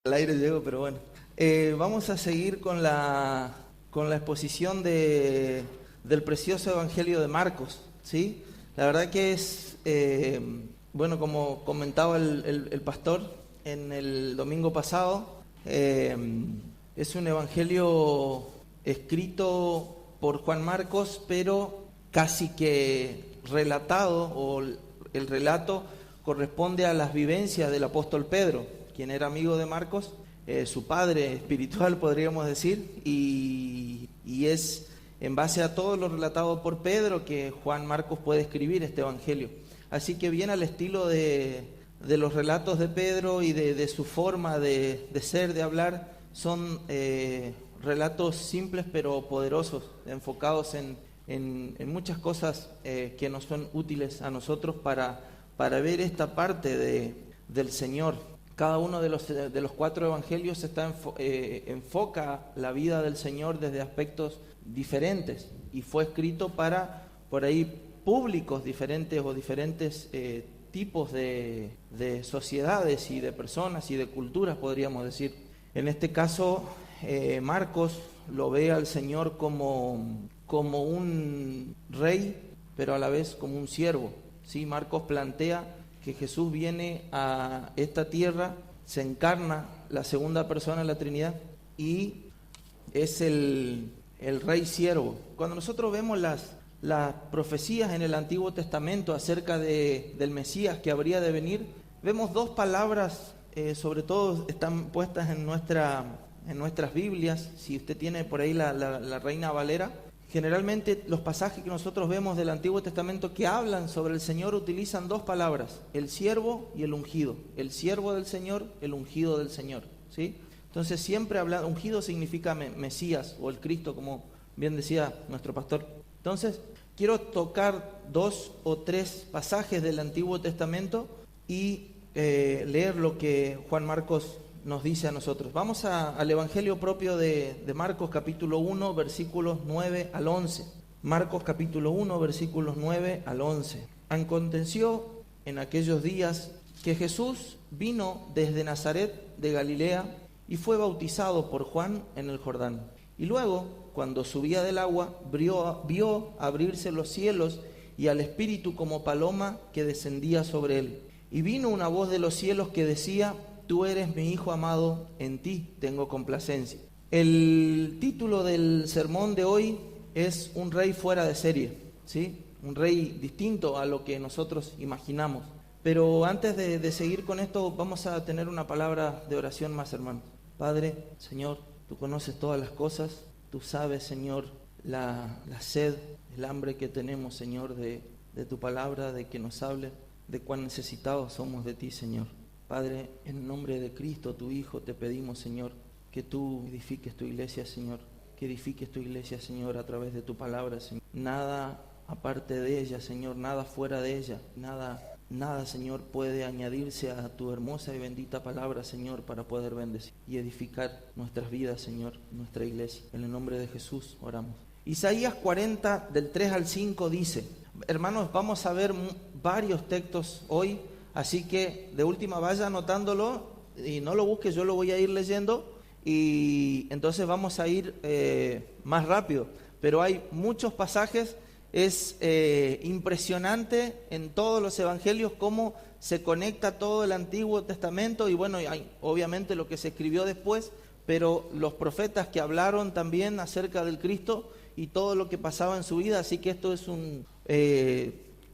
Al aire llego, pero bueno. Vamos a seguir con la exposición del precioso Evangelio de Marcos, ¿sí? La verdad que es, bueno, como comentaba el pastor en el domingo pasado, es un evangelio escrito por Juan Marcos, pero casi que relatado, o el relato corresponde a las vivencias del apóstol Pedro, quien era amigo de Marcos, su padre espiritual podríamos decir, y es en base a todo lo relatado por Pedro que Juan Marcos puede escribir este evangelio. Así que bien al estilo de los relatos de Pedro y de su forma de ser, de hablar, son relatos simples pero poderosos, enfocados en muchas cosas que nos son útiles a nosotros para ver esta parte del Señor. Cada uno de los 4 evangelios enfoca la vida del Señor desde aspectos diferentes y fue escrito para, por ahí, públicos diferentes o diferentes tipos de sociedades y de personas y de culturas, podríamos decir. En este caso, Marcos lo ve al Señor como un rey, pero a la vez como un siervo, ¿sí? Marcos plantea que Jesús viene a esta tierra, se encarna la segunda persona de la Trinidad y es el rey siervo. Cuando nosotros vemos las profecías en el Antiguo Testamento acerca del Mesías que habría de venir, vemos 2 palabras, sobre todo están puestas en nuestras Biblias. Si usted tiene por ahí la Reina Valera, generalmente los pasajes que nosotros vemos del Antiguo Testamento que hablan sobre el Señor utilizan 2 palabras, el siervo y el ungido. El siervo del Señor, el ungido del Señor, ¿sí? Entonces siempre ungido significa Mesías o el Cristo, como bien decía nuestro pastor. Entonces quiero tocar 2 o 3 pasajes del Antiguo Testamento y leer lo que Juan Marcos nos dice a nosotros. Vamos al Evangelio propio de Marcos capítulo 1, versículos 9 al 11. Marcos capítulo 1, versículos 9 al 11. Aconteció en aquellos días que Jesús vino desde Nazaret de Galilea y fue bautizado por Juan en el Jordán. Y luego, cuando subía del agua, vio abrirse los cielos y al Espíritu como paloma que descendía sobre él. Y vino una voz de los cielos que decía: Tú eres mi Hijo amado, en ti tengo complacencia. El título del sermón de hoy es Un rey fuera de serie, ¿sí? Un rey distinto a lo que nosotros imaginamos. Pero antes de seguir con esto, vamos a tener una palabra de oración más, hermanos. Padre, Señor, tú conoces todas las cosas, tú sabes, Señor, la sed, el hambre que tenemos, Señor, de tu palabra, de que nos hable, de cuán necesitados somos de ti, Señor. Padre, en nombre de Cristo, tu Hijo, te pedimos, Señor, que tú edifiques tu iglesia, Señor, que edifiques tu iglesia, Señor, a través de tu palabra, Señor. Nada aparte de ella, Señor, nada fuera de ella, nada, Señor, puede añadirse a tu hermosa y bendita palabra, Señor, para poder bendecir y edificar nuestras vidas, Señor, nuestra iglesia. En el nombre de Jesús oramos. Isaías 40, del 3 al 5 dice, hermanos, vamos a ver varios textos hoy. Así que de última vaya anotándolo y no lo busque, yo lo voy a ir leyendo y entonces vamos a ir más rápido. Pero hay muchos pasajes, es impresionante en todos los evangelios cómo se conecta todo el Antiguo Testamento y bueno, hay obviamente lo que se escribió después, pero los profetas que hablaron también acerca del Cristo y todo lo que pasaba en su vida, así que esto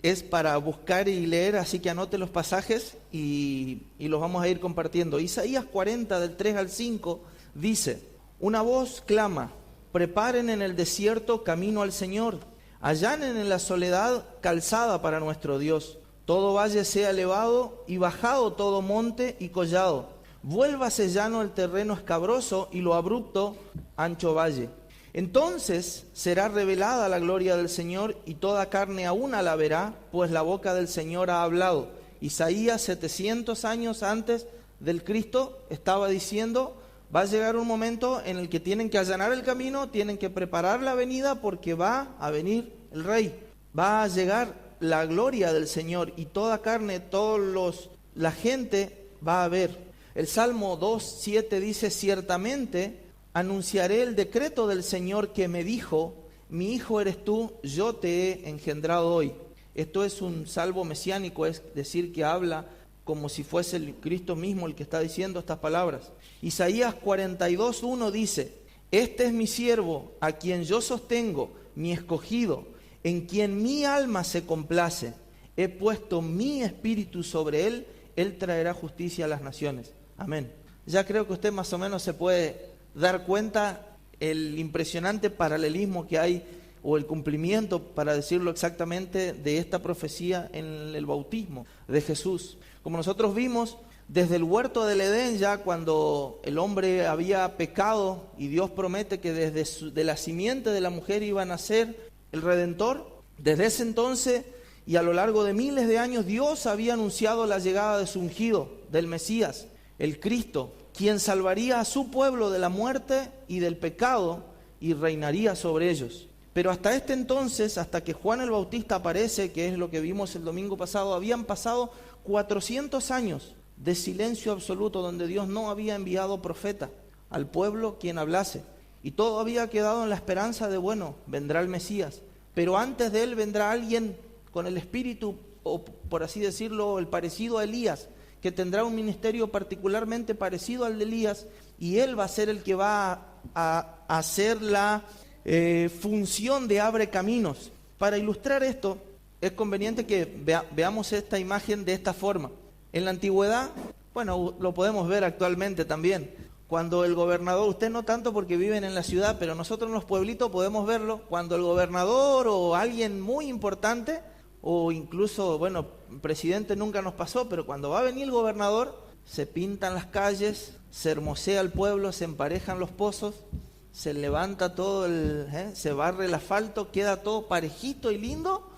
es para buscar y leer, así que anote los pasajes y los vamos a ir compartiendo. Isaías 40, del 3 al 5, dice: Una voz clama, preparen en el desierto camino al Señor, allanen en la soledad calzada para nuestro Dios. Todo valle sea elevado y bajado todo monte y collado. Vuélvase llano el terreno escabroso y lo abrupto ancho valle. Entonces será revelada la gloria del Señor y toda carne a una la verá, pues la boca del Señor ha hablado. Isaías 700 años antes del Cristo estaba diciendo, va a llegar un momento en el que tienen que allanar el camino, tienen que preparar la venida porque va a venir el Rey. Va a llegar la gloria del Señor y toda carne, la gente va a ver. El Salmo 2:7 dice: ciertamente anunciaré el decreto del Señor que me dijo, mi hijo eres tú, yo te he engendrado hoy. Esto es un salmo mesiánico, es decir, que habla como si fuese el Cristo mismo el que está diciendo estas palabras. Isaías 42:1 dice: este es mi siervo, a quien yo sostengo, mi escogido, en quien mi alma se complace. He puesto mi espíritu sobre él, él traerá justicia a las naciones. Amén. Ya creo que usted más o menos se puede dar cuenta el impresionante paralelismo que hay, o el cumplimiento, para decirlo exactamente, de esta profecía en el bautismo de Jesús. Como nosotros vimos, desde el huerto del Edén, ya cuando el hombre había pecado y Dios promete que de la simiente de la mujer iba a nacer el Redentor, desde ese entonces y a lo largo de miles de años Dios había anunciado la llegada de su ungido, del Mesías, el Cristo, quien salvaría a su pueblo de la muerte y del pecado y reinaría sobre ellos. Pero hasta este entonces, hasta que Juan el Bautista aparece, que es lo que vimos el domingo pasado, habían pasado 400 años de silencio absoluto, donde Dios no había enviado profeta al pueblo quien hablase. Y todo había quedado en la esperanza de, bueno, vendrá el Mesías, pero antes de él vendrá alguien con el espíritu, o por así decirlo, el parecido a Elías, que tendrá un ministerio particularmente parecido al de Elías, y él va a ser el que va a hacer la función de abre caminos. Para ilustrar esto, es conveniente que veamos esta imagen de esta forma. En la antigüedad, bueno, lo podemos ver actualmente también, cuando el gobernador, usted no tanto porque viven en la ciudad, pero nosotros en los pueblitos podemos verlo, cuando el gobernador o alguien muy importante, o incluso, bueno, presidente nunca nos pasó, pero cuando va a venir el gobernador, se pintan las calles, se hermosea el pueblo, se emparejan los pozos, se levanta todo se barre el asfalto, queda todo parejito y lindo,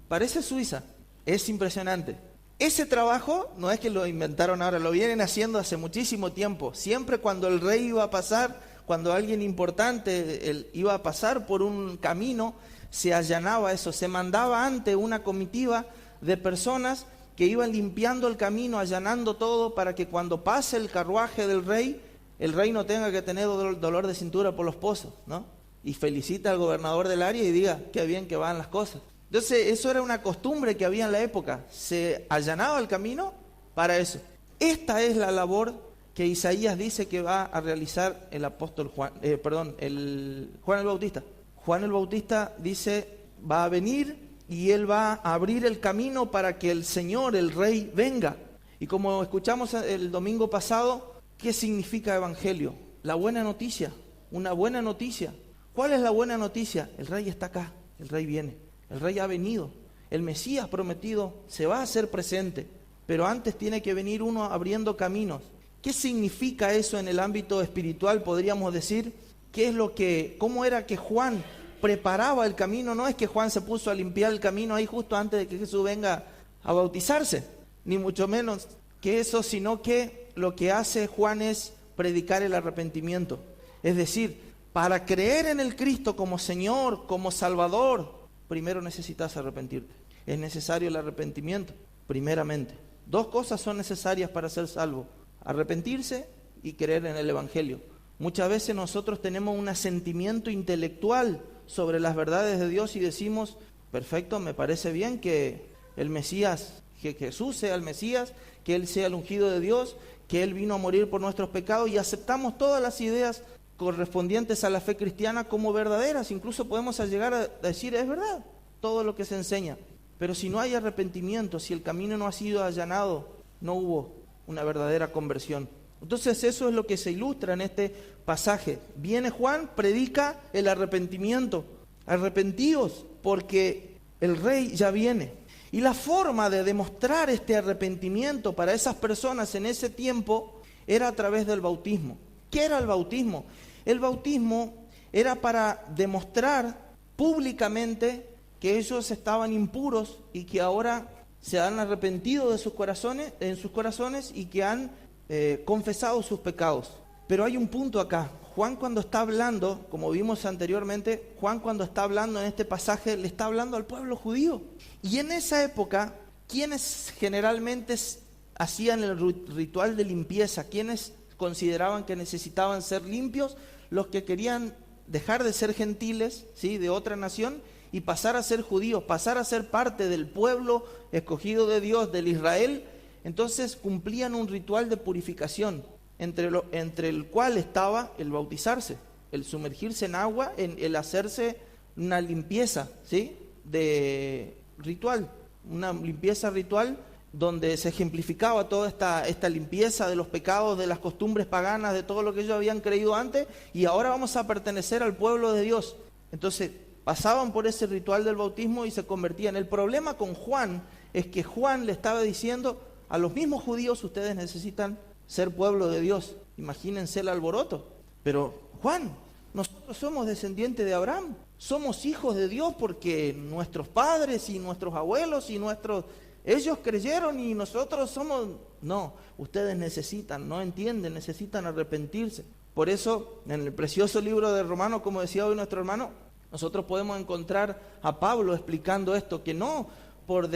parece Suiza, es impresionante. Ese trabajo no es que lo inventaron ahora, lo vienen haciendo hace muchísimo tiempo. Siempre cuando el rey iba a pasar, cuando alguien importante iba a pasar por un camino, se allanaba eso, se mandaba antes una comitiva de personas que iban limpiando el camino, allanando todo, para que cuando pase el carruaje del rey, el rey no tenga que tener dolor de cintura por los pozos, ¿no? Y felicita al gobernador del área y diga, qué bien que van las cosas. Entonces, eso era una costumbre que había en la época. Se allanaba el camino para eso. Esta es la labor que Isaías dice que va a realizar el apóstol Juan el Bautista. Juan el Bautista dice, va a venir y él va a abrir el camino para que el Señor, el Rey, venga. Y como escuchamos el domingo pasado, ¿qué significa evangelio? La buena noticia, una buena noticia. ¿Cuál es la buena noticia? El Rey está acá, el Rey viene. El Rey ha venido, el Mesías prometido se va a hacer presente, pero antes tiene que venir uno abriendo caminos. ¿Qué significa eso en el ámbito espiritual? Podríamos decir, ¿cómo era que Juan preparaba el camino? No es que Juan se puso a limpiar el camino ahí justo antes de que Jesús venga a bautizarse, ni mucho menos que eso, sino que lo que hace Juan es predicar el arrepentimiento. Es decir, para creer en el Cristo como Señor, como Salvador, primero necesitas arrepentirte. Es necesario el arrepentimiento, primeramente. Dos cosas son necesarias para ser salvo: arrepentirse y creer en el Evangelio. Muchas veces nosotros tenemos un asentimiento intelectual sobre las verdades de Dios y decimos, perfecto, me parece bien que el Mesías, que Jesús sea el Mesías, que Él sea el ungido de Dios, que Él vino a morir por nuestros pecados, y aceptamos todas las ideas correspondientes a la fe cristiana como verdaderas. Incluso podemos llegar a decir, es verdad, todo lo que se enseña. Pero si no hay arrepentimiento, si el camino no ha sido allanado, no hubo una verdadera conversión. Entonces eso es lo que se ilustra en este pasaje. Viene Juan, predica el arrepentimiento. Arrepentíos, porque el Rey ya viene. Y la forma de demostrar este arrepentimiento para esas personas en ese tiempo era a través del bautismo. ¿Qué era el bautismo? El bautismo era para demostrar públicamente que ellos estaban impuros y que ahora se han arrepentido de sus corazones, y que han confesado sus pecados. Pero hay un punto acá. Juan, cuando está hablando, como vimos anteriormente, Juan cuando está hablando en este pasaje, le está hablando al pueblo judío. Y en esa época, ¿quiénes generalmente hacían el ritual de limpieza. ¿Quiénes consideraban que necesitaban ser limpios? Los que querían dejar de ser gentiles, ¿sí?, de otra nación, y pasar a ser judíos, pasar a ser parte del pueblo escogido de Dios, del Israel. Entonces cumplían un ritual de purificación, entre el cual estaba el bautizarse, el sumergirse en agua, el hacerse una limpieza, ¿sí?, de ritual, una limpieza ritual donde se ejemplificaba toda esta limpieza de los pecados, de las costumbres paganas, de todo lo que ellos habían creído antes, y ahora vamos a pertenecer al pueblo de Dios. Entonces pasaban por ese ritual del bautismo y se convertían. El problema con Juan es que Juan le estaba diciendo a los mismos judíos: ustedes necesitan ser pueblo de Dios. Imagínense el alboroto. Pero Juan, nosotros somos descendientes de Abraham, somos hijos de Dios porque nuestros padres y nuestros abuelos y ellos creyeron y nosotros somos... No, ustedes necesitan, no entienden, necesitan arrepentirse. Por eso, en el precioso libro de Romanos, como decía hoy nuestro hermano, nosotros podemos encontrar a Pablo explicando esto, que no por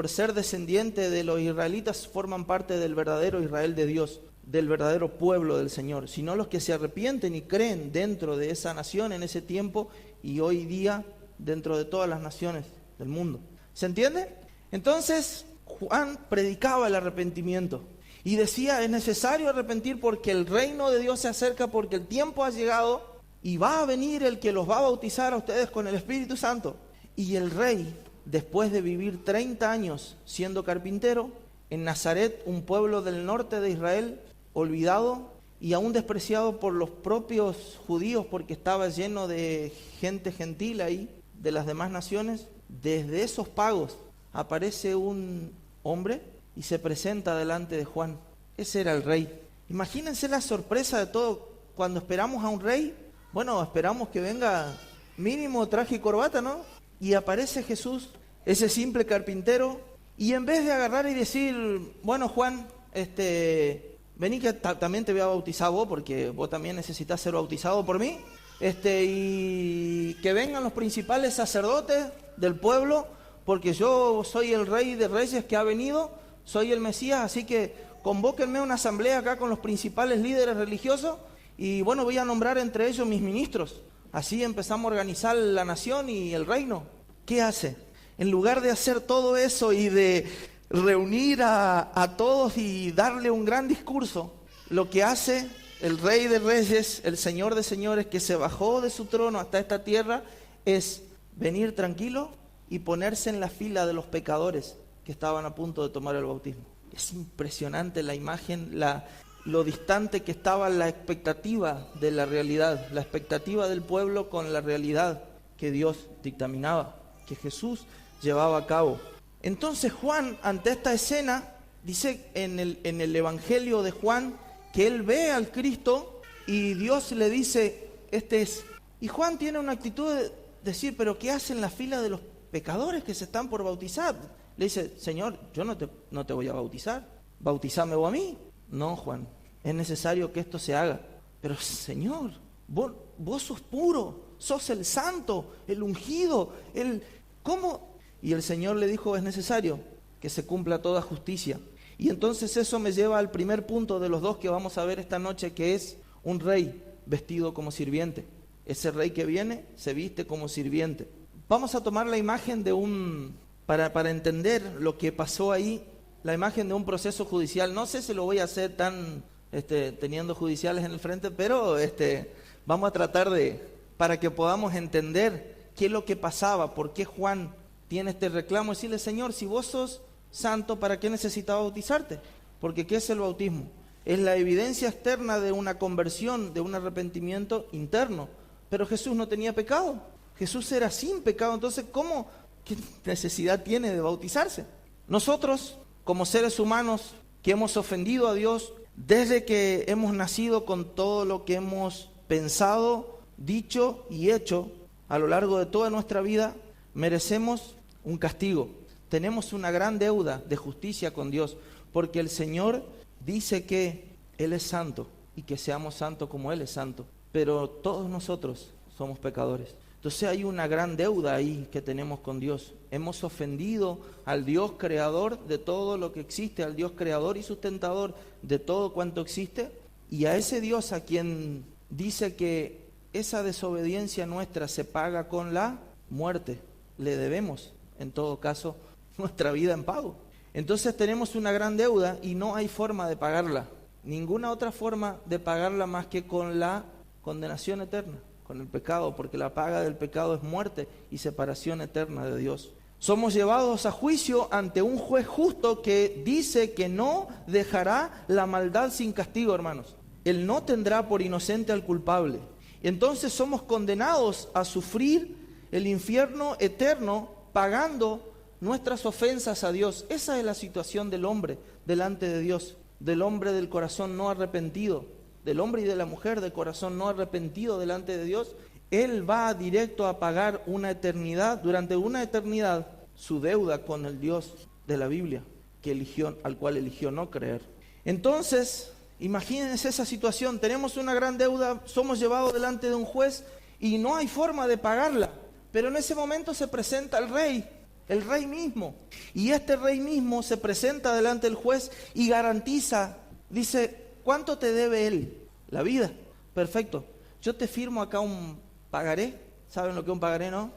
ser descendiente de los israelitas forman parte del verdadero Israel de Dios, del verdadero pueblo del Señor, sino los que se arrepienten y creen dentro de esa nación en ese tiempo y hoy día dentro de todas las naciones del mundo. ¿Se entiende? Entonces Juan predicaba el arrepentimiento y decía: es necesario arrepentir porque el reino de Dios se acerca, porque el tiempo ha llegado y va a venir el que los va a bautizar a ustedes con el Espíritu Santo. Y el rey, después de vivir 30 años siendo carpintero en Nazaret, un pueblo del norte de Israel, olvidado y aún despreciado por los propios judíos porque estaba lleno de gente gentil ahí, de las demás naciones, desde esos pagos aparece un hombre y se presenta delante de Juan. Ese era el rey. Imagínense la sorpresa de todo. Cuando esperamos a un rey, bueno, esperamos que venga mínimo traje y corbata, ¿no? Y aparece Jesús, ese simple carpintero, y en vez de agarrar y decir: bueno, Juan, vení que también te voy a bautizar vos, porque vos también necesitas ser bautizado por mí, y que vengan los principales sacerdotes del pueblo, porque yo soy el rey de reyes que ha venido, soy el Mesías, así que convóquenme a una asamblea acá con los principales líderes religiosos, y bueno, voy a nombrar entre ellos mis ministros. Así empezamos a organizar la nación y el reino. ¿Qué hace? En lugar de hacer todo eso y de reunir a todos y darle un gran discurso, lo que hace el Rey de Reyes, el Señor de Señores, que se bajó de su trono hasta esta tierra, es venir tranquilo y ponerse en la fila de los pecadores que estaban a punto de tomar el bautismo. Es impresionante la imagen, lo distante que estaba la expectativa de la realidad, la expectativa del pueblo con la realidad que Dios dictaminaba, que Jesús llevaba a cabo. Entonces Juan, ante esta escena, dice en el Evangelio de Juan que él ve al Cristo y Dios le dice: este es. Y Juan tiene una actitud de decir: pero ¿qué hace en la fila de los pecadores que se están por bautizar? Le dice: Señor, yo no te voy a bautizar, bautizame vos a mí. No, Juan, es necesario que esto se haga. Pero Señor, vos sos puro, sos el santo, el ungido, ¿cómo? Y el Señor le dijo: es necesario que se cumpla toda justicia. Y entonces eso me lleva al primer punto de los dos que vamos a ver esta noche, que es un rey vestido como sirviente. Ese rey que viene se viste como sirviente. Vamos a tomar la imagen para entender lo que pasó ahí, la imagen de un proceso judicial. No sé si lo voy a hacer tan teniendo judiciales en el frente, pero vamos a tratar para que podamos entender qué es lo que pasaba, por qué Juan tiene este reclamo, decirle: Señor, si vos sos santo, ¿para qué necesitaba bautizarte? Porque ¿qué es el bautismo? Es la evidencia externa de una conversión, de un arrepentimiento interno. Pero Jesús no tenía pecado, Jesús era sin pecado. Entonces, ¿qué necesidad tiene de bautizarse? Nosotros, como seres humanos que hemos ofendido a Dios desde que hemos nacido, con todo lo que hemos pensado, dicho y hecho a lo largo de toda nuestra vida, merecemos un castigo. Tenemos una gran deuda de justicia con Dios, porque el Señor dice que Él es santo y que seamos santos como Él es santo. Pero todos nosotros somos pecadores. Entonces hay una gran deuda ahí que tenemos con Dios. Hemos ofendido al Dios creador de todo lo que existe, al Dios creador y sustentador de todo cuanto existe, y a ese Dios a quien dice que esa desobediencia nuestra se paga con la muerte. Le debemos, en todo caso, nuestra vida en pago. Entonces tenemos una gran deuda y no hay forma de pagarla. Ninguna otra forma de pagarla más que con la condenación eterna, con el pecado, porque la paga del pecado es muerte y separación eterna de Dios. Somos llevados a juicio ante un juez justo que dice que no dejará la maldad sin castigo, hermanos. Él no tendrá por inocente al culpable. Y entonces somos condenados a sufrir el infierno eterno pagando nuestras ofensas a Dios. Esa es la situación del hombre delante de Dios, del hombre del corazón no arrepentido, del hombre y de la mujer de corazón no arrepentido delante de Dios. Él va directo a pagar una eternidad, durante una eternidad, su deuda con el Dios de la Biblia, que eligió, al cual eligió no creer. Entonces, imagínense esa situación, tenemos una gran deuda, somos llevados delante de un juez y no hay forma de pagarla, pero en ese momento se presenta el rey mismo, y este rey mismo se presenta delante del juez y garantiza, dice, ¿cuánto te debe él? La vida. Perfecto. Yo te firmo acá un pagaré. ¿Saben lo que es un pagaré, no?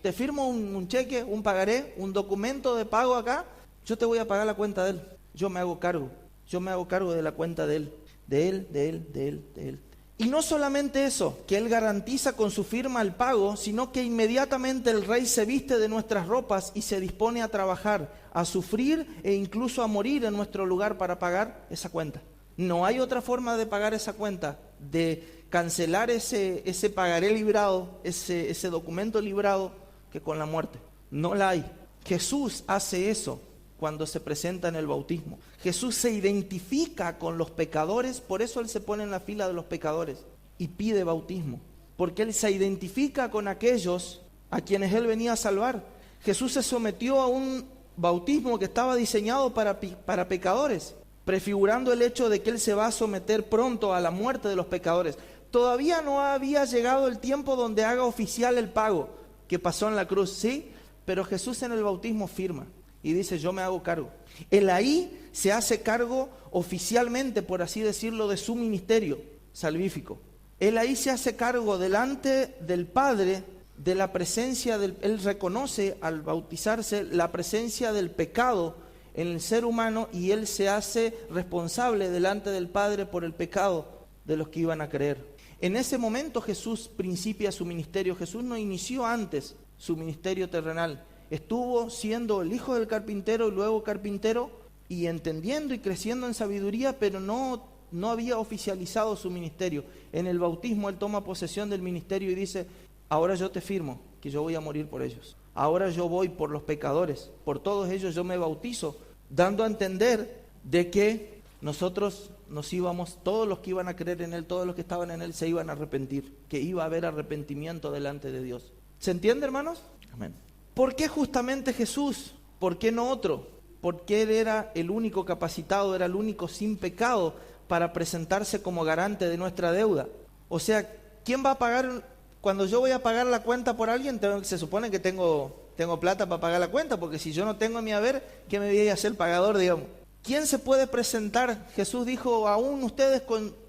Te firmo un cheque, un pagaré, un documento de pago acá. Yo te voy a pagar la cuenta de él. Yo me hago cargo. Yo me hago cargo de la cuenta de él. De él. Y no solamente eso, que él garantiza con su firma el pago, sino que inmediatamente el rey se viste de nuestras ropas y se dispone a trabajar, a sufrir e incluso a morir en nuestro lugar para pagar esa cuenta. No hay otra forma de pagar esa cuenta, de cancelar ese pagaré librado, ese documento librado, que con la muerte. No la hay. Jesús hace eso cuando se presenta en el bautismo. Jesús se identifica con los pecadores, por eso Él se pone en la fila de los pecadores y pide bautismo, porque Él se identifica con aquellos a quienes Él venía a salvar. Jesús se sometió a un bautismo que estaba diseñado para pecadores, prefigurando el hecho de que Él se va a someter pronto a la muerte de los pecadores. Todavía no había llegado el tiempo donde haga oficial el pago que pasó en la cruz, ¿sí? Pero Jesús en el bautismo firma y dice, yo me hago cargo. Él ahí se hace cargo oficialmente, por así decirlo, de su ministerio salvífico. Él ahí se hace cargo delante del Padre de la presencia él reconoce al bautizarse la presencia del pecado en el ser humano, y él se hace responsable delante del Padre por el pecado de los que iban a creer. En ese momento Jesús principia su ministerio. Jesús no inició antes su ministerio terrenal. Estuvo siendo el hijo del carpintero y luego carpintero, y entendiendo y creciendo en sabiduría, pero no había oficializado su ministerio. En el bautismo él toma posesión del ministerio y dice, ahora yo te firmo que yo voy a morir por ellos. Ahora yo voy por los pecadores, por todos ellos yo me bautizo, dando a entender de que nosotros nos íbamos, todos los que iban a creer en él, todos los que estaban en él se iban a arrepentir, que iba a haber arrepentimiento delante de Dios. ¿Se entiende, hermanos? Amén. ¿Por qué justamente Jesús? ¿Por qué no otro? Porque él era el único capacitado, era el único sin pecado para presentarse como garante de nuestra deuda. O sea, ¿quién va a pagar? Cuando yo voy a pagar la cuenta por alguien, se supone que tengo plata para pagar la cuenta, porque si yo no tengo mi haber, ¿qué me voy a hacer pagador, digamos? ¿Quién se puede presentar? Jesús dijo, aún ustedes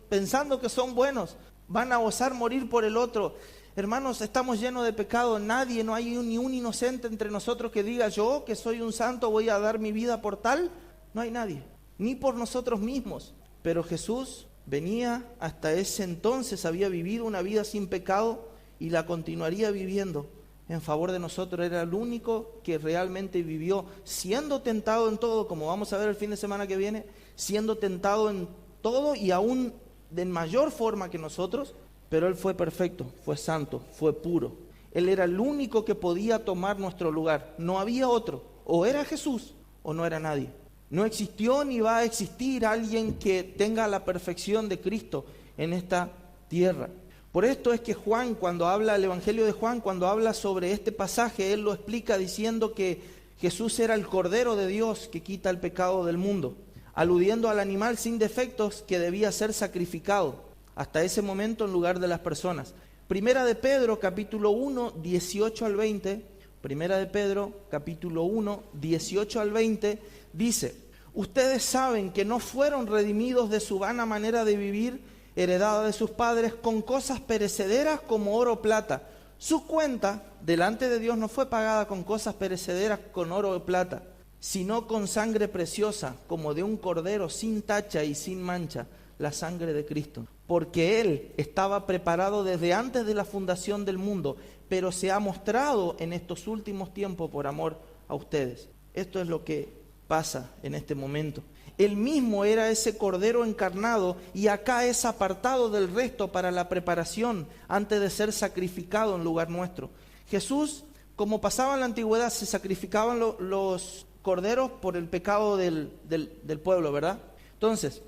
pensando que son buenos, van a osar morir por el otro. Hermanos, estamos llenos de pecado. Nadie, no hay ni un inocente entre nosotros que diga, yo que soy un santo voy a dar mi vida por tal. No hay nadie, ni por nosotros mismos. Pero Jesús venía hasta ese entonces, había vivido una vida sin pecado y la continuaría viviendo en favor de nosotros. Era el único que realmente vivió siendo tentado en todo, como vamos a ver el fin de semana que viene, siendo tentado en todo y aún de mayor forma que nosotros, pero Él fue perfecto, fue santo, fue puro. Él era el único que podía tomar nuestro lugar. No había otro. O era Jesús o no era nadie. No existió ni va a existir alguien que tenga la perfección de Cristo en esta tierra. Por esto es que Juan, cuando habla, el Evangelio de Juan, cuando habla sobre este pasaje, él lo explica diciendo que Jesús era el Cordero de Dios que quita el pecado del mundo, aludiendo al animal sin defectos que debía ser sacrificado hasta ese momento en lugar de las personas. Primera de Pedro, capítulo 1, 18 al 20. Primera de Pedro, capítulo 1, 18 al 20, dice: ustedes saben que no fueron redimidos de su vana manera de vivir, heredada de sus padres, con cosas perecederas como oro o plata. Su cuenta delante de Dios no fue pagada con cosas perecederas, con oro o plata, sino con sangre preciosa, como de un cordero sin tacha y sin mancha, la sangre de Cristo. Porque Él estaba preparado desde antes de la fundación del mundo, pero se ha mostrado en estos últimos tiempos por amor a ustedes. Esto es lo que pasa en este momento. Él mismo era ese cordero encarnado y acá es apartado del resto para la preparación antes de ser sacrificado en lugar nuestro. Jesús, como pasaba en la antigüedad, se sacrificaban los corderos por el pecado del pueblo, ¿verdad? Entonces,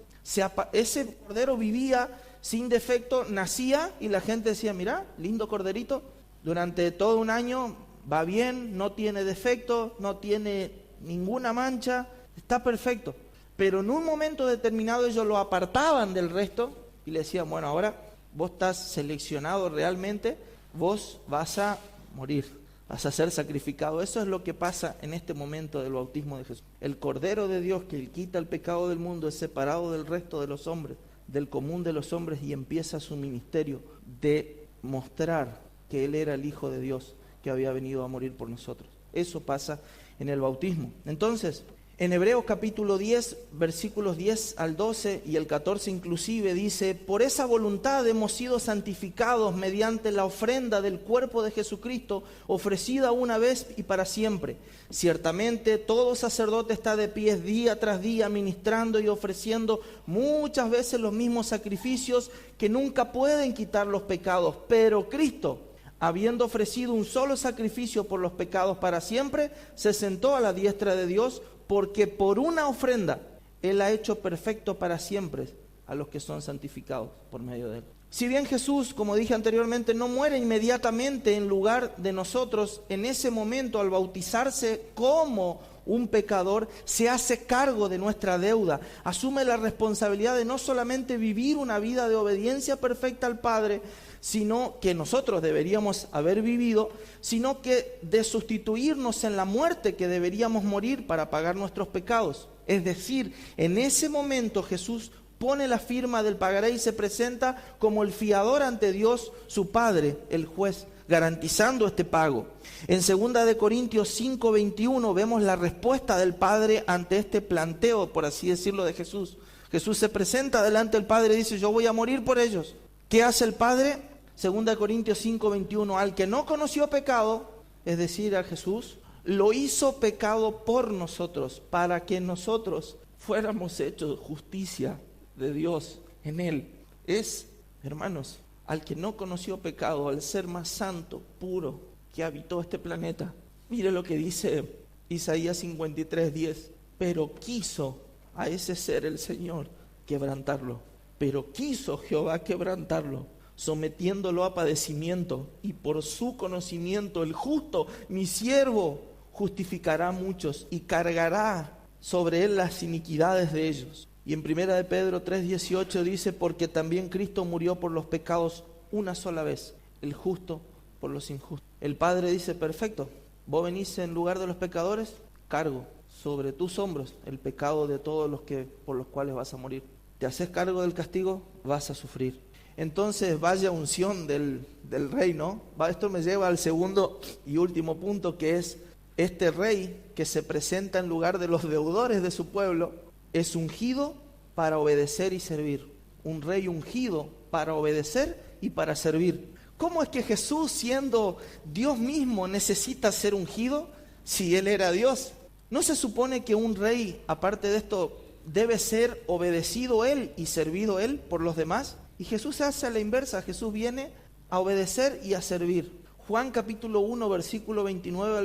ese cordero vivía sin defecto, nacía y la gente decía: mira, lindo corderito, durante todo un año va bien, no tiene defecto, no tiene ninguna mancha, está perfecto. Pero en un momento determinado ellos lo apartaban del resto y le decían: bueno, ahora vos estás seleccionado realmente, vos vas a morir, vas a ser sacrificado. Eso es lo que pasa en este momento del bautismo de Jesús. El Cordero de Dios que quita el pecado del mundo es separado del resto de los hombres, del común de los hombres, y empieza su ministerio de mostrar que Él era el Hijo de Dios que había venido a morir por nosotros. Eso pasa en el bautismo. Entonces, en Hebreos capítulo 10, versículos 10 al 12 y el 14 inclusive, dice: por esa voluntad hemos sido santificados mediante la ofrenda del cuerpo de Jesucristo, ofrecida una vez y para siempre. Ciertamente todo sacerdote está de pie día tras día, ministrando y ofreciendo muchas veces los mismos sacrificios que nunca pueden quitar los pecados. Pero Cristo, habiendo ofrecido un solo sacrificio por los pecados para siempre, se sentó a la diestra de Dios, porque por una ofrenda Él ha hecho perfecto para siempre a los que son santificados por medio de Él. Si bien Jesús, como dije anteriormente, no muere inmediatamente en lugar de nosotros, en ese momento, al bautizarse como un pecador, se hace cargo de nuestra deuda, asume la responsabilidad de no solamente vivir una vida de obediencia perfecta al Padre, sino que nosotros deberíamos haber vivido, sino que de sustituirnos en la muerte que deberíamos morir para pagar nuestros pecados. Es decir, en ese momento Jesús pone la firma del pagaré y se presenta como el fiador ante Dios, su Padre, el juez, garantizando este pago. En 2 de Corintios 5:21 vemos la respuesta del Padre ante este planteo, por así decirlo, de Jesús. Jesús se presenta delante del Padre y dice: yo voy a morir por ellos. ¿Qué hace el Padre? 2 Corintios 5:21, al que no conoció pecado, es decir, a Jesús, lo hizo pecado por nosotros, para que nosotros fuéramos hechos justicia de Dios en Él. Es, hermanos, al que no conoció pecado, al ser más santo, puro, que habitó este planeta. Mire lo que dice Isaías 53:10, pero quiso a ese ser el Señor quebrantarlo, pero quiso Jehová quebrantarlo, sometiéndolo a padecimiento, y por su conocimiento el justo, mi siervo, justificará a muchos y cargará sobre él las iniquidades de ellos. Y en 1 de Pedro 3:18 dice: porque también Cristo murió por los pecados una sola vez, el justo por los injustos. El Padre dice: perfecto, vos venís en lugar de los pecadores, cargo sobre tus hombros el pecado de todos los que por los cuales vas a morir. Te haces cargo del castigo, vas a sufrir. Entonces, vaya unción del rey, ¿no? Esto me lleva al segundo y último punto, que es este rey que se presenta en lugar de los deudores de su pueblo, es ungido para obedecer y servir. Un rey ungido para obedecer y para servir. ¿Cómo es que Jesús, siendo Dios mismo, necesita ser ungido si Él era Dios? ¿No se supone que un rey, aparte de esto, debe ser obedecido Él y servido Él por los demás? Y Jesús hace a la inversa. Jesús viene a obedecer y a servir. Juan capítulo 1, versículo 29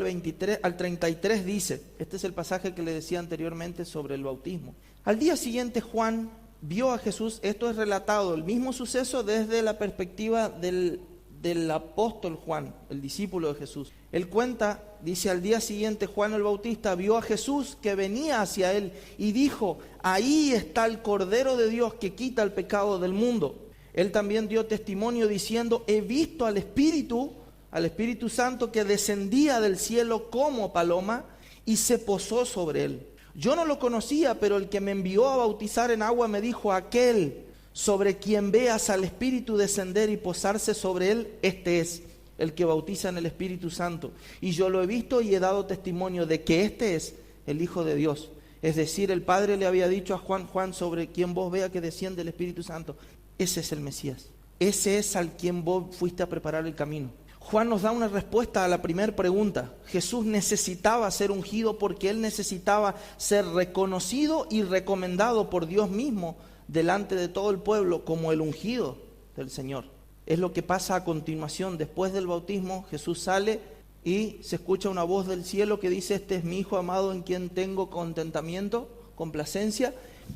al 33 dice, este es el pasaje que le decía anteriormente sobre el bautismo. Al día siguiente Juan vio a Jesús, esto es relatado, el mismo suceso desde la perspectiva del apóstol Juan, el discípulo de Jesús. Él cuenta, dice: al día siguiente Juan el Bautista vio a Jesús que venía hacia él y dijo: ahí está el Cordero de Dios que quita el pecado del mundo. Él también dio testimonio diciendo: he visto al Espíritu Santo que descendía del cielo como paloma y se posó sobre él. Yo no lo conocía, pero el que me envió a bautizar en agua me dijo: aquel sobre quien veas al Espíritu descender y posarse sobre él, este es el que bautiza en el Espíritu Santo. Y yo lo he visto y he dado testimonio de que este es el Hijo de Dios. Es decir, el Padre le había dicho a Juan: Juan, sobre quien vos vea que desciende el Espíritu Santo, ese es el Mesías. Ese es al quien vos fuiste a preparar el camino. Juan nos da una respuesta a la primera pregunta. Jesús necesitaba ser ungido porque él necesitaba ser reconocido y recomendado por Dios mismo delante de todo el pueblo como el ungido del Señor. Es lo que pasa a continuación. Después del bautismo, Jesús sale y se escucha una voz del cielo que dice: este es mi Hijo amado en quien tengo contentamiento, complacencia.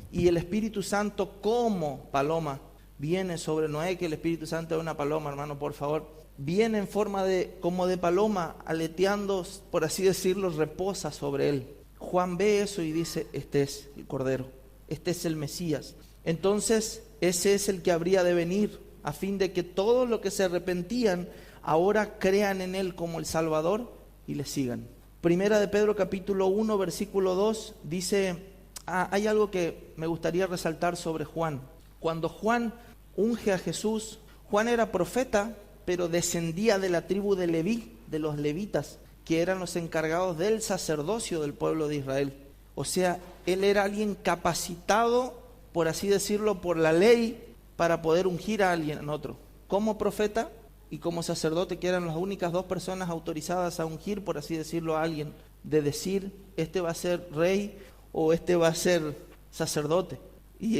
Y el Espíritu Santo como paloma viene sobre Noé, que el Espíritu Santo es una paloma, hermano, por favor. Viene en forma como de paloma, aleteando, por así decirlo, reposa sobre él. Juan ve eso y dice: este es el Cordero, este es el Mesías. Entonces, ese es el que habría de venir, a fin de que todos los que se arrepentían ahora crean en él como el Salvador y le sigan. Primera de Pedro capítulo 1 versículo 2 dice, hay algo que me gustaría resaltar sobre Juan. Cuando Juan unge a Jesús, Juan era profeta, pero descendía de la tribu de Leví, de los levitas, que eran los encargados del sacerdocio del pueblo de Israel. O sea, él era alguien capacitado, por así decirlo, por la ley, para poder ungir a alguien en otro. Como profeta y como sacerdote, que eran las únicas dos personas autorizadas a ungir, por así decirlo, a alguien, de decir: este va a ser rey o este va a ser sacerdote. Y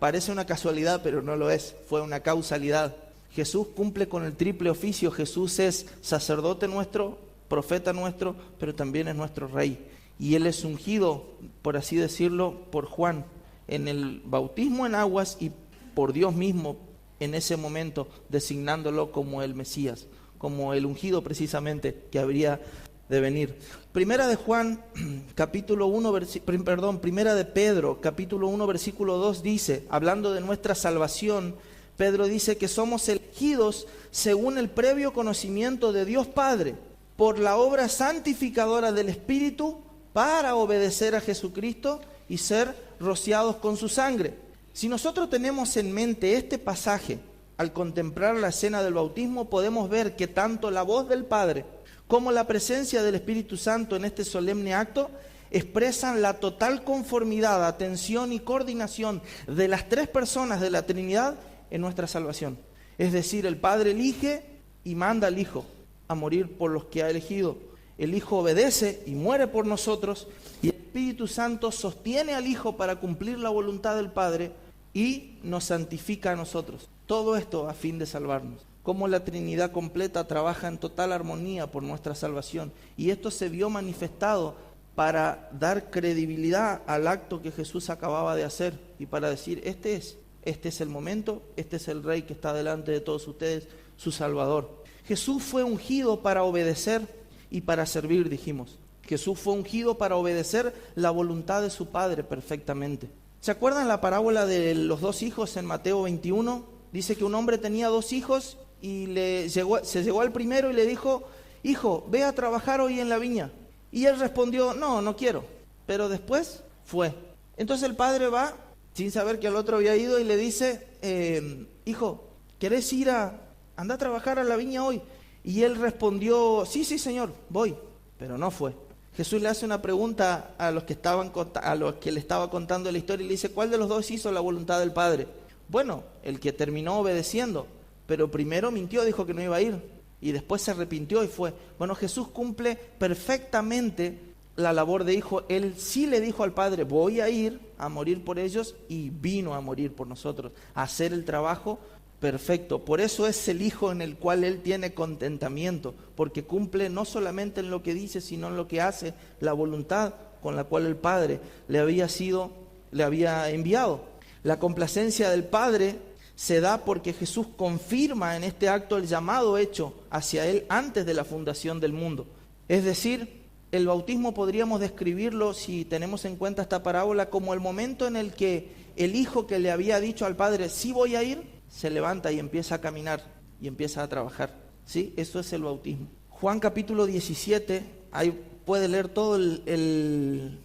parece una casualidad, pero no lo es, fue una causalidad. Jesús cumple con el triple oficio. Jesús es sacerdote nuestro, profeta nuestro, pero también es nuestro rey. Y él es ungido, por así decirlo, por Juan en el bautismo en aguas y por Dios mismo en ese momento, designándolo como el Mesías, como el ungido precisamente que habría de venir. Primera de Pedro, capítulo 1, versículo 2 dice, hablando de nuestra salvación, Pedro dice que somos elegidos según el previo conocimiento de Dios Padre, por la obra santificadora del Espíritu, para obedecer a Jesucristo y ser rociados con su sangre. Si nosotros tenemos en mente este pasaje, al contemplar la escena del bautismo, podemos ver que tanto la voz del Padre como la presencia del Espíritu Santo en este solemne acto expresan la total conformidad, atención y coordinación de las tres personas de la Trinidad en nuestra salvación. Es decir, el Padre elige y manda al Hijo a morir por los que ha elegido. El Hijo obedece y muere por nosotros, y el Espíritu Santo sostiene al Hijo para cumplir la voluntad del Padre y nos santifica a nosotros. Todo esto a fin de salvarnos. Cómo la Trinidad completa trabaja en total armonía por nuestra salvación. Y esto se vio manifestado para dar credibilidad al acto que Jesús acababa de hacer y para decir: este es el momento, este es el Rey que está delante de todos ustedes, su Salvador. Jesús fue ungido para obedecer y para servir, dijimos. Jesús fue ungido para obedecer la voluntad de su Padre perfectamente. ¿Se acuerdan la parábola de los dos hijos en Mateo 21? Dice que un hombre tenía dos hijos y se llegó al primero y le dijo: hijo, ve a trabajar hoy en la viña. Y él respondió: no quiero. Pero después fue. Entonces el padre va, sin saber que el otro había ido, y le dice: hijo, ¿querés anda a trabajar a la viña hoy? Y él respondió: sí, señor, voy. Pero no fue. Jesús le hace una pregunta a los que le estaba contando la historia y le dice: ¿cuál de los dos hizo la voluntad del Padre? Bueno, el que terminó obedeciendo, pero primero mintió, dijo que no iba a ir, y después se arrepintió y fue. Bueno, Jesús cumple perfectamente la labor de hijo. Él sí le dijo al Padre: voy a ir a morir por ellos, y vino a morir por nosotros, a hacer el trabajo perfecto. Por eso es el Hijo en el cual Él tiene contentamiento, porque cumple no solamente en lo que dice, sino en lo que hace, la voluntad con la cual el Padre le había enviado. La complacencia del Padre se da porque Jesús confirma en este acto el llamado hecho hacia Él antes de la fundación del mundo. Es decir, el bautismo podríamos describirlo, si tenemos en cuenta esta parábola, como el momento en el que el Hijo, que le había dicho al Padre: sí voy a ir, se levanta y empieza a caminar y empieza a trabajar. ¿Sí? Eso es el bautismo. Juan capítulo 17, ahí puede leer todo el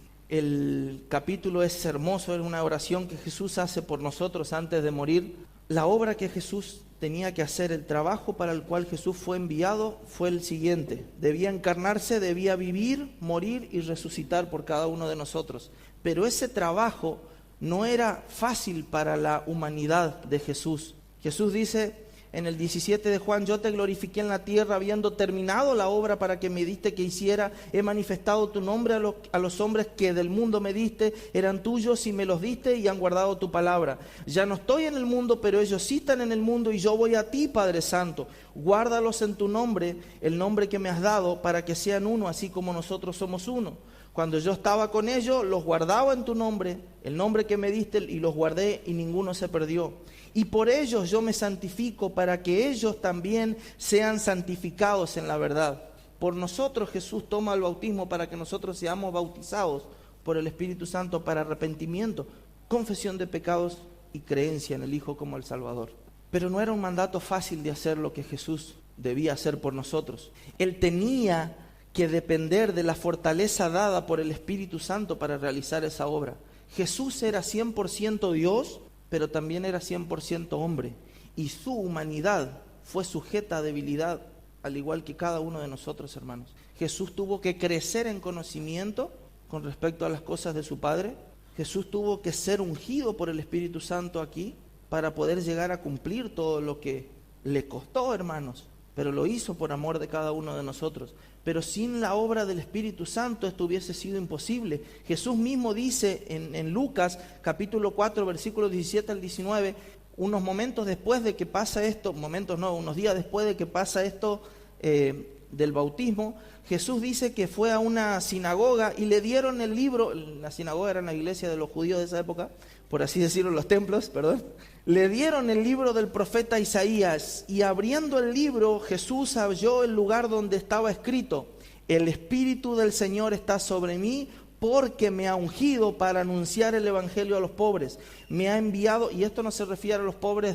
capítulo, es hermoso, es una oración que Jesús hace por nosotros antes de morir. La obra que Jesús tenía que hacer, el trabajo para el cual Jesús fue enviado fue el siguiente: debía encarnarse, debía vivir, morir y resucitar por cada uno de nosotros. Pero ese trabajo no era fácil para la humanidad de Jesús. Jesús dice en el 17 de Juan: yo te glorifiqué en la tierra, habiendo terminado la obra para que me diste que hiciera. He manifestado tu nombre a los hombres que del mundo me diste, eran tuyos y me los diste y han guardado tu palabra. Ya no estoy en el mundo, pero ellos sí están en el mundo, y yo voy a ti, Padre Santo. Guárdalos en tu nombre, el nombre que me has dado, para que sean uno, así como nosotros somos uno. Cuando yo estaba con ellos, los guardaba en tu nombre, el nombre que me diste, y los guardé, y ninguno se perdió. Y por ellos yo me santifico, para que ellos también sean santificados en la verdad. Por nosotros Jesús toma el bautismo para que nosotros seamos bautizados por el Espíritu Santo para arrepentimiento, confesión de pecados y creencia en el Hijo como el Salvador. Pero no era un mandato fácil de hacer lo que Jesús debía hacer por nosotros. Él tenía que depender de la fortaleza dada por el Espíritu Santo para realizar esa obra. Jesús era 100% Dios, pero también era 100% hombre, y su humanidad fue sujeta a debilidad, al igual que cada uno de nosotros, hermanos. Jesús tuvo que crecer en conocimiento con respecto a las cosas de su Padre. Jesús tuvo que ser ungido por el Espíritu Santo aquí para poder llegar a cumplir todo lo que le costó, hermanos, pero lo hizo por amor de cada uno de nosotros. Pero sin la obra del Espíritu Santo esto hubiese sido imposible. Jesús mismo dice en Lucas capítulo 4 versículos 17 al 19, unos momentos después de que pasa esto, unos días después de que pasa esto del bautismo, Jesús dice que fue a una sinagoga y le dieron el libro. La sinagoga era la iglesia de los judíos de esa época, por así decirlo, los templos, perdón. Le dieron el libro del profeta Isaías, y abriendo el libro, Jesús halló el lugar donde estaba escrito: el Espíritu del Señor está sobre mí, porque me ha ungido para anunciar el evangelio a los pobres. Me ha enviado, y esto no se refiere a los pobres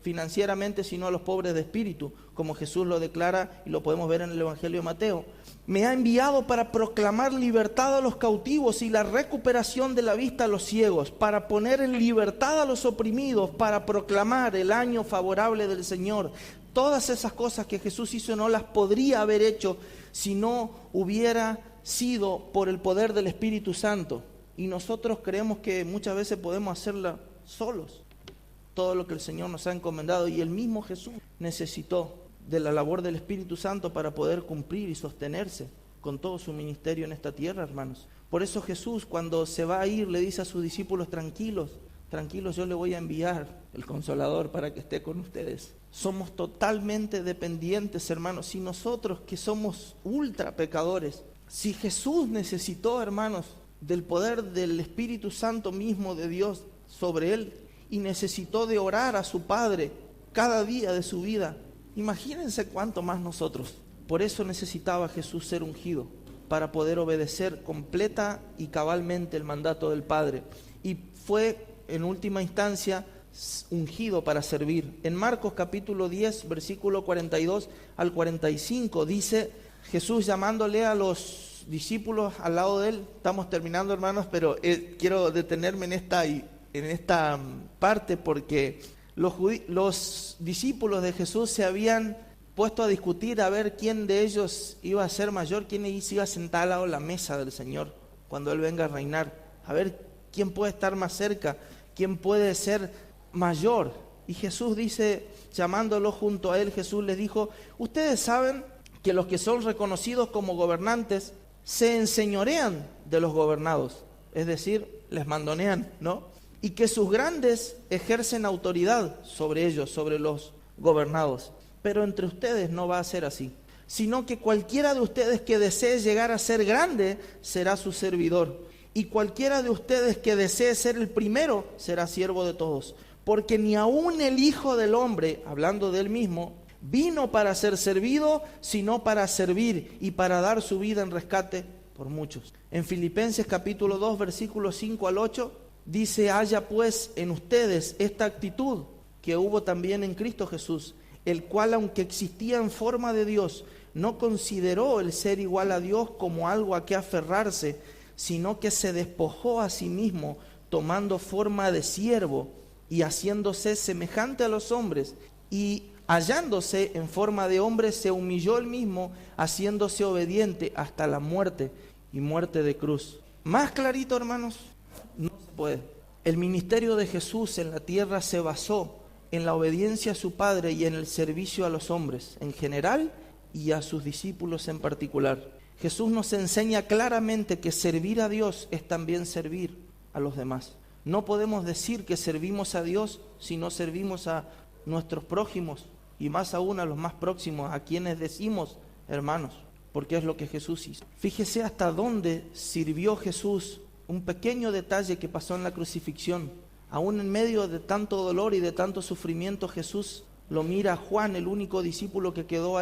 financieramente, sino a los pobres de espíritu, como Jesús lo declara y lo podemos ver en el evangelio de Mateo. Me ha enviado para proclamar libertad a los cautivos y la recuperación de la vista a los ciegos, para poner en libertad a los oprimidos, para proclamar el año favorable del Señor. Todas esas cosas que Jesús hizo no las podría haber hecho si no hubiera sido por el poder del Espíritu Santo. Y nosotros creemos que muchas veces podemos hacerla solos, todo lo que el Señor nos ha encomendado, y el mismo Jesús necesitó de la labor del Espíritu Santo para poder cumplir y sostenerse con todo su ministerio en esta tierra, hermanos. Por eso Jesús, cuando se va a ir, le dice a sus discípulos: tranquilos, yo le voy a enviar el Consolador para que esté con ustedes. Somos totalmente dependientes, hermanos. Si nosotros, que somos ultra pecadores, si Jesús necesitó, hermanos, del poder del Espíritu Santo mismo de Dios sobre él, y necesitó de orar a su Padre cada día de su vida, imagínense cuánto más nosotros. Por eso necesitaba Jesús ser ungido, para poder obedecer completa y cabalmente el mandato del Padre. Y fue en última instancia ungido para servir. En Marcos capítulo 10, versículo 42 al 45, dice Jesús llamándole a los discípulos al lado de él. Estamos terminando, hermanos, pero quiero detenerme en esta parte, porque los discípulos de Jesús se habían puesto a discutir a ver quién de ellos iba a ser mayor, quién se iba a sentar al lado de la mesa del Señor cuando Él venga a reinar, a ver quién puede estar más cerca, quién puede ser mayor. Y Jesús dice, llamándolo junto a Él, Jesús les dijo: ustedes saben que los que son reconocidos como gobernantes se enseñorean de los gobernados, es decir, les mandonean, ¿no? Y que sus grandes ejercen autoridad sobre ellos, sobre los gobernados. Pero entre ustedes no va a ser así, sino que cualquiera de ustedes que desee llegar a ser grande será su servidor, y cualquiera de ustedes que desee ser el primero será siervo de todos. Porque ni aun el Hijo del Hombre, hablando de él mismo, vino para ser servido, sino para servir y para dar su vida en rescate por muchos. En Filipenses capítulo 2, versículos 5 al 8, dice: haya pues en ustedes esta actitud, que hubo también en Cristo Jesús, el cual, aunque existía en forma de Dios, no consideró el ser igual a Dios como algo a que aferrarse, sino que se despojó a sí mismo, tomando forma de siervo y haciéndose semejante a los hombres, y hallándose en forma de hombre, se humilló él mismo, haciéndose obediente hasta la muerte y muerte de cruz. Más clarito, hermanos, no se puede. El ministerio de Jesús en la tierra se basó en la obediencia a su Padre y en el servicio a los hombres en general y a sus discípulos en particular. Jesús nos enseña claramente que servir a Dios es también servir a los demás. No podemos decir que servimos a Dios si no servimos a nuestros prójimos y más aún a los más próximos, a quienes decimos hermanos, porque es lo que Jesús hizo. Fíjese hasta dónde sirvió Jesús, un pequeño detalle que pasó en la crucifixión. Aún en medio de tanto dolor y de tanto sufrimiento, Jesús lo mira a Juan, el único discípulo que quedó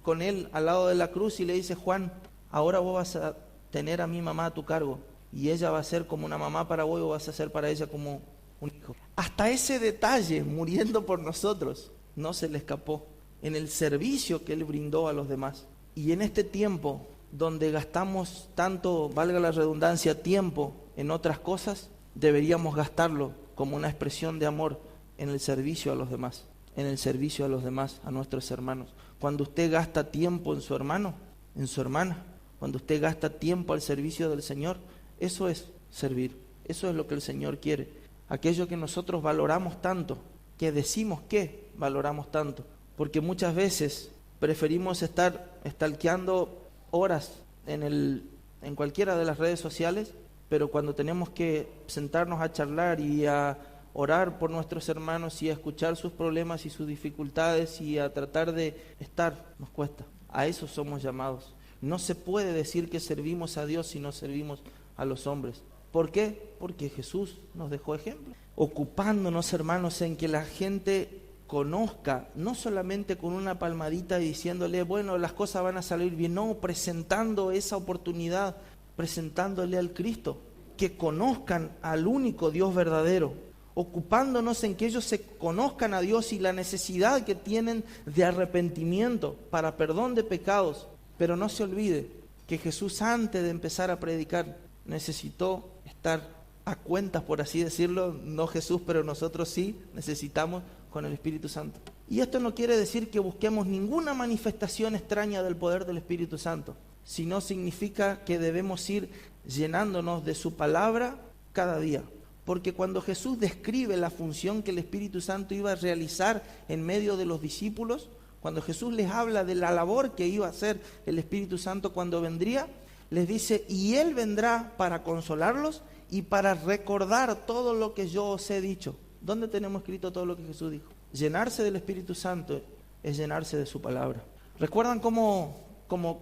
con él al lado de la cruz, y le dice: Juan, ahora vos vas a tener a mi mamá a tu cargo, y ella va a ser como una mamá para vos, y vos vas a ser para ella como un hijo. Hasta ese detalle, muriendo por nosotros, no se le escapó en el servicio que él brindó a los demás. Y en este tiempo donde gastamos tanto, valga la redundancia, tiempo en otras cosas, deberíamos gastarlo como una expresión de amor en el servicio a los demás, en el servicio a los demás, a nuestros hermanos. Cuando usted gasta tiempo en su hermano, en su hermana, cuando usted gasta tiempo al servicio del Señor, eso es servir, eso es lo que el Señor quiere. Aquello que nosotros valoramos tanto, que decimos que valoramos tanto, porque muchas veces preferimos estar stalkeando horas en cualquiera de las redes sociales, pero cuando tenemos que sentarnos a charlar y a orar por nuestros hermanos y a escuchar sus problemas y sus dificultades y a tratar de estar, nos cuesta. A eso somos llamados. No se puede decir que servimos a Dios si no servimos a los hombres. ¿Por qué? Porque Jesús nos dejó ejemplo. Ocupándonos, hermanos, en que la gente conozca, no solamente con una palmadita y diciéndole, bueno, las cosas van a salir bien, no, presentando esa oportunidad, presentándole al Cristo, que conozcan al único Dios verdadero, ocupándonos en que ellos se conozcan a Dios y la necesidad que tienen de arrepentimiento para perdón de pecados. Pero no se olvide que Jesús, antes de empezar a predicar, necesitó estar a cuentas, por así decirlo, no Jesús, pero nosotros sí necesitamos, con el Espíritu Santo. Y esto no quiere decir que busquemos ninguna manifestación extraña del poder del Espíritu Santo, sino significa que debemos ir llenándonos de su palabra cada día. Porque cuando Jesús describe la función que el Espíritu Santo iba a realizar en medio de los discípulos, cuando Jesús les habla de la labor que iba a hacer el Espíritu Santo cuando vendría, les dice, y Él vendrá para consolarlos y para recordar todo lo que yo os he dicho. ¿Dónde tenemos escrito todo lo que Jesús dijo? Llenarse del Espíritu Santo es llenarse de su palabra. ¿Recuerdan como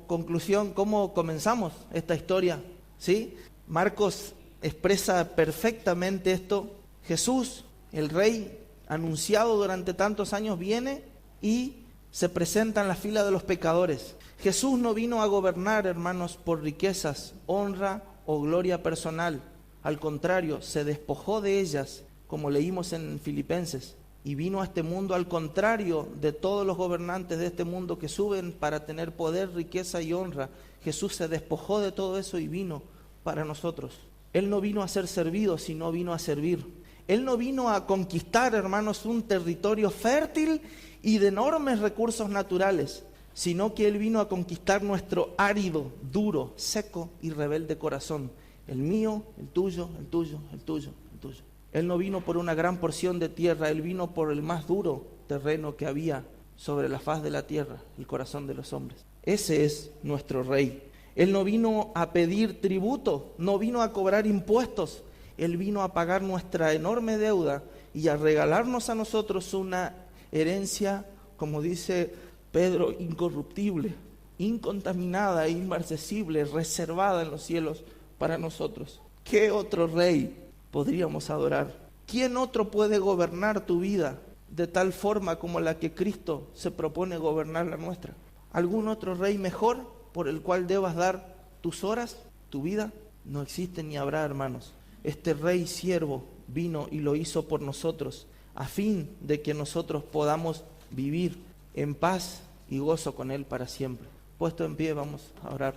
conclusión cómo comenzamos esta historia? ¿Sí? Marcos expresa perfectamente esto. Jesús, el Rey anunciado durante tantos años, viene y se presenta en la fila de los pecadores. Jesús no vino a gobernar, hermanos, por riquezas, honra o gloria personal. Al contrario, se despojó de ellas, como leímos en Filipenses, y vino a este mundo al contrario de todos los gobernantes de este mundo que suben para tener poder, riqueza y honra. Jesús se despojó de todo eso y vino para nosotros. Él no vino a ser servido, sino vino a servir. Él no vino a conquistar, hermanos, un territorio fértil y de enormes recursos naturales, sino que Él vino a conquistar nuestro árido, duro, seco y rebelde corazón. El mío, el tuyo, el tuyo, el tuyo, el tuyo. Él no vino por una gran porción de tierra, Él vino por el más duro terreno que había sobre la faz de la tierra, el corazón de los hombres. Ese es nuestro Rey. Él no vino a pedir tributo, no vino a cobrar impuestos. Él vino a pagar nuestra enorme deuda y a regalarnos a nosotros una herencia, como dice Pedro, incorruptible, incontaminada e inmarcesible, reservada en los cielos para nosotros. ¿Qué otro Rey podríamos adorar? ¿Quién otro puede gobernar tu vida de tal forma como la que Cristo se propone gobernar la nuestra? ¿Algún otro Rey mejor por el cual debas dar tus horas, tu vida? No existe ni habrá, hermanos. Este Rey siervo vino y lo hizo por nosotros, a fin de que nosotros podamos vivir en paz y gozo con Él para siempre. Puesto en pie, vamos a orar.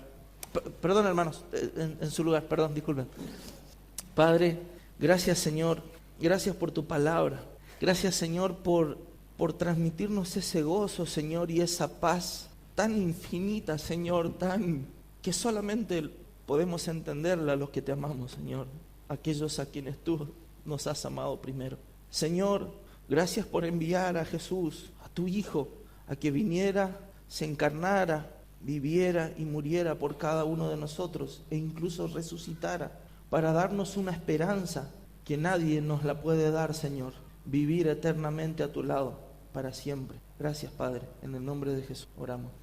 Perdón, hermanos, en su lugar, perdón, disculpen. Padre, gracias, Señor, gracias por tu palabra. Gracias, Señor, por transmitirnos ese gozo, Señor, y esa paz tan infinita, Señor, tan que solamente podemos entenderla los que te amamos, Señor, aquellos a quienes tú nos has amado primero. Señor, gracias por enviar a Jesús, a tu Hijo, a que viniera, se encarnara, viviera y muriera por cada uno de nosotros e incluso resucitara para darnos una esperanza que nadie nos la puede dar, Señor, vivir eternamente a tu lado para siempre. Gracias, Padre, en el nombre de Jesús oramos.